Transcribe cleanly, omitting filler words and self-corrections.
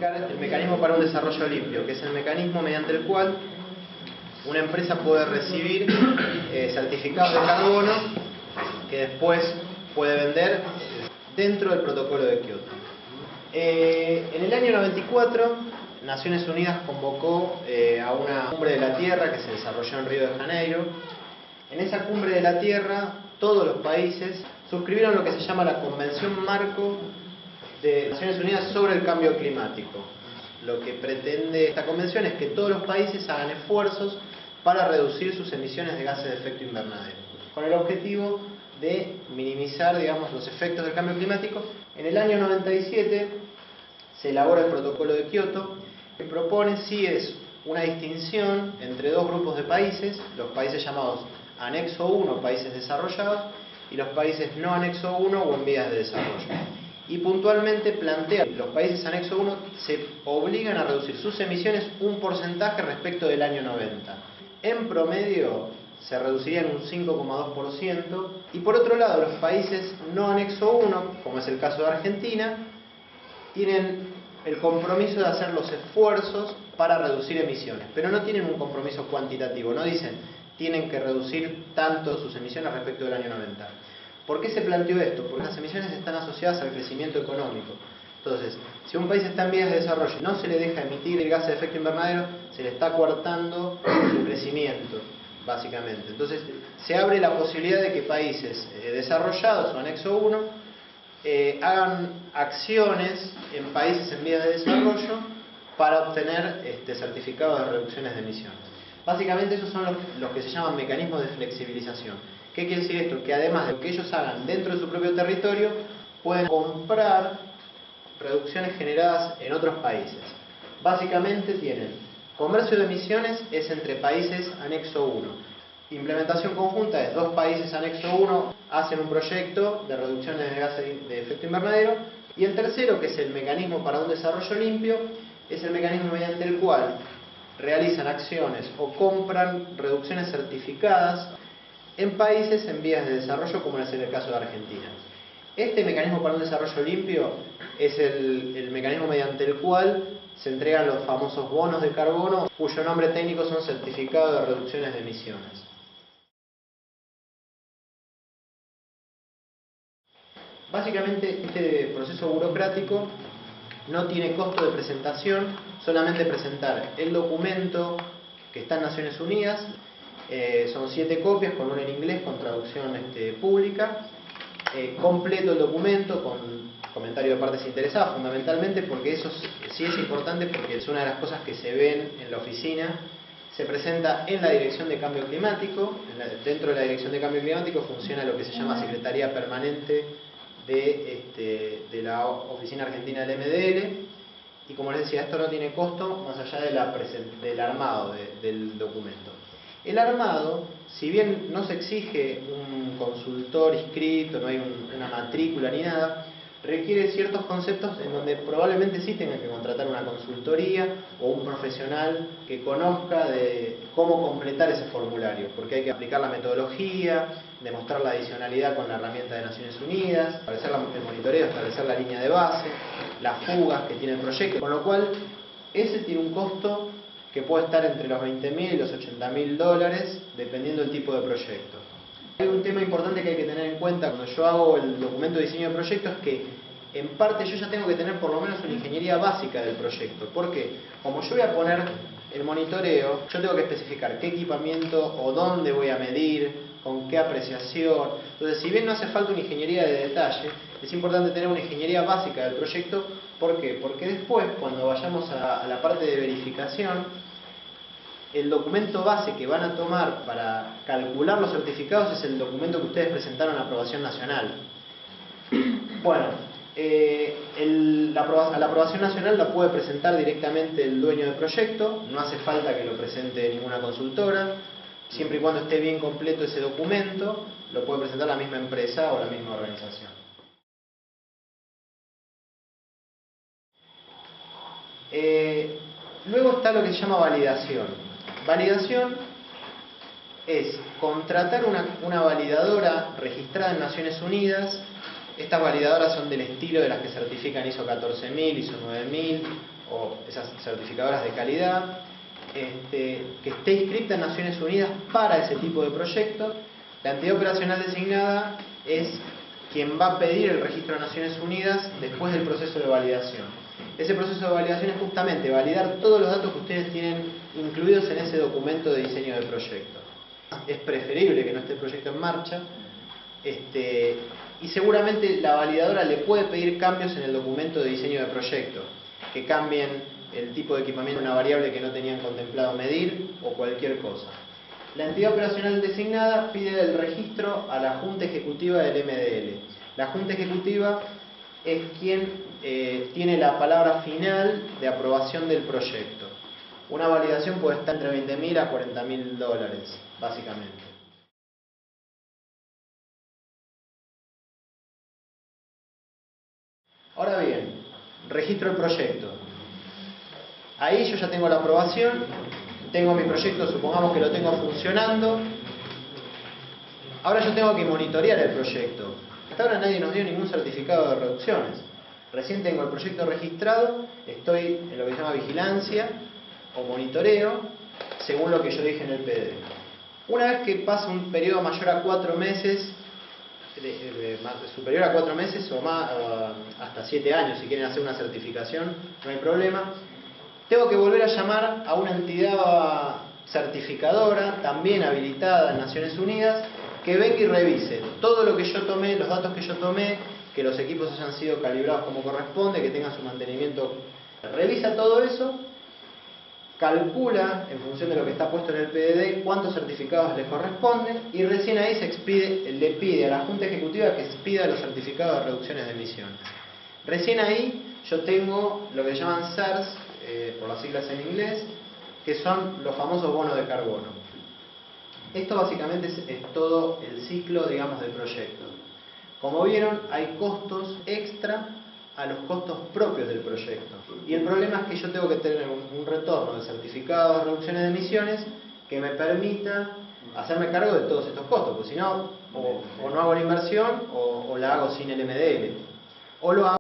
explicar el mecanismo para un desarrollo limpio, que es el mecanismo mediante el cual una empresa puede recibir certificados de carbono que después puede vender dentro del protocolo de Kioto. En el año 94, Naciones Unidas convocó a una cumbre de la Tierra que se desarrolló en Río de Janeiro. En esa cumbre de la Tierra, todos los países suscribieron lo que se llama la Convención Marco de Naciones Unidas sobre el Cambio Climático. Lo que pretende esta convención es que todos los países hagan esfuerzos para reducir sus emisiones de gases de efecto invernadero, con el objetivo de minimizar, digamos, los efectos del cambio climático. En el año 97 se elabora el protocolo de Kioto, que propone sí es una distinción entre dos grupos de países, los países llamados Anexo 1, países desarrollados, y los países no Anexo 1 o en vías de desarrollo. Y puntualmente plantea que los países Anexo 1 se obligan a reducir sus emisiones un porcentaje respecto del año 90. En promedio se reducirían un 5,2%, y por otro lado los países no Anexo 1, como es el caso de Argentina, tienen el compromiso de hacer los esfuerzos para reducir emisiones, pero no tienen un compromiso cuantitativo, no dicen tienen que reducir tanto sus emisiones respecto del año 90. ¿Por qué se planteó esto? Porque las emisiones están asociadas al crecimiento económico. Entonces, si un país está en vías de desarrollo y no se le deja emitir el gas de efecto invernadero, se le está coartando su crecimiento, básicamente. Entonces, se abre la posibilidad de que países desarrollados o Anexo 1 hagan acciones en países en vías de desarrollo para obtener certificados de reducciones de emisiones. Básicamente esos son los que se llaman mecanismos de flexibilización. ¿Qué quiere decir esto? Que además de lo que ellos hagan dentro de su propio territorio, pueden comprar reducciones generadas en otros países. Básicamente tienen comercio de emisiones es entre países Anexo 1. Implementación conjunta es dos países Anexo 1 hacen un proyecto de reducciones de gases de efecto invernadero, y el tercero, que es el mecanismo para un desarrollo limpio, es el mecanismo mediante el cual realizan acciones o compran reducciones certificadas en países en vías de desarrollo, como es el caso de Argentina. Este mecanismo para un desarrollo limpio es el mecanismo mediante el cual se entregan los famosos bonos de carbono, cuyo nombre técnico son certificados de reducciones de emisiones. Básicamente este proceso burocrático no tiene costo de presentación, solamente presentar el documento que está en Naciones Unidas, son 7 copias con una en inglés con traducción pública, completo el documento con comentario de partes interesadas, fundamentalmente porque eso sí es importante, porque es una de las cosas que se ven en la oficina. Se presenta en la Dirección de Cambio Climático, dentro de la Dirección de Cambio Climático funciona lo que se llama Secretaría Permanente de la Oficina Argentina del MDL, y como les decía, esto no tiene costo más allá del armado del documento. El armado, si bien no se exige un consultor inscrito, no hay una matrícula ni nada, requiere ciertos conceptos en donde probablemente sí tengan que contratar una consultoría o un profesional que conozca de cómo completar ese formulario, porque hay que aplicar la metodología, demostrar la adicionalidad con la herramienta de Naciones Unidas, establecer el monitoreo, establecer la línea de base, las fugas que tiene el proyecto, con lo cual ese tiene un costo que puede estar entre los $20.000 y los $80.000 dependiendo del tipo de proyecto. Hay un tema importante que hay que tener en cuenta cuando yo hago el documento de diseño de proyecto, es que en parte yo ya tengo que tener por lo menos una ingeniería básica del proyecto. ¿Por qué? Como yo voy a poner el monitoreo, yo tengo que especificar qué equipamiento o dónde voy a medir, con qué apreciación. Entonces, si bien no hace falta una ingeniería de detalle, es importante tener una ingeniería básica del proyecto. ¿Por qué? Porque después, cuando vayamos a la parte de verificación, el documento base que van a tomar para calcular los certificados es el documento que ustedes presentaron a aprobación nacional. Bueno, la aprobación nacional la puede presentar directamente el dueño del proyecto, no hace falta que lo presente ninguna consultora, siempre y cuando esté bien completo ese documento, lo puede presentar la misma empresa o la misma organización. Luego está lo que se llama validación. Validación es contratar una validadora registrada en Naciones Unidas. Estas validadoras son del estilo de las que certifican ISO 14000, ISO 9000 o esas certificadoras de calidad, que esté inscrita en Naciones Unidas para ese tipo de proyectos. La entidad operacional designada es quien va a pedir el registro de Naciones Unidas después del proceso de validación. Ese proceso de validación es justamente validar todos los datos que ustedes tienen incluidos en ese documento de diseño de proyecto. Es preferible que no esté el proyecto en marcha, y seguramente la validadora le puede pedir cambios en el documento de diseño de proyecto, que cambien el tipo de equipamiento de una variable que no tenían contemplado medir o cualquier cosa. La entidad operacional designada pide el registro a la Junta Ejecutiva del MDL. La Junta Ejecutiva es quien tiene la palabra final de aprobación del proyecto. Una validación puede estar entre $20.000 a $40.000, básicamente. Ahora bien, registro el proyecto. Ahí yo ya tengo la aprobación, tengo mi proyecto, supongamos que lo tengo funcionando. Ahora yo tengo que monitorear el proyecto. Hasta ahora nadie nos dio ningún certificado de reducciones. Recién tengo el proyecto registrado, estoy en lo que se llama vigilancia o monitoreo, según lo que yo dije en el PD. Una vez que pasa un periodo mayor a 4 meses, superior a 4 meses o más, hasta 7 años, si quieren hacer una certificación, no hay problema. Tengo que volver a llamar a una entidad certificadora, también habilitada en Naciones Unidas, que venga y revise todo lo que yo tomé, los datos que yo tomé, que los equipos hayan sido calibrados como corresponde, que tengan su mantenimiento. Revisa todo eso, calcula, en función de lo que está puesto en el PDD, cuántos certificados les corresponden, y recién ahí le pide a la Junta Ejecutiva que expida los certificados de reducciones de emisiones. Recién ahí yo tengo lo que llaman CERS, por las siglas en inglés, que son los famosos bonos de carbono. Esto básicamente es todo el ciclo, digamos, del proyecto. Como vieron, hay costos extra a los costos propios del proyecto. Y el problema es que yo tengo que tener un retorno de certificados de reducciones de emisiones que me permita hacerme cargo de todos estos costos, porque si no, o no hago la inversión o la hago sin el MDL. O lo hago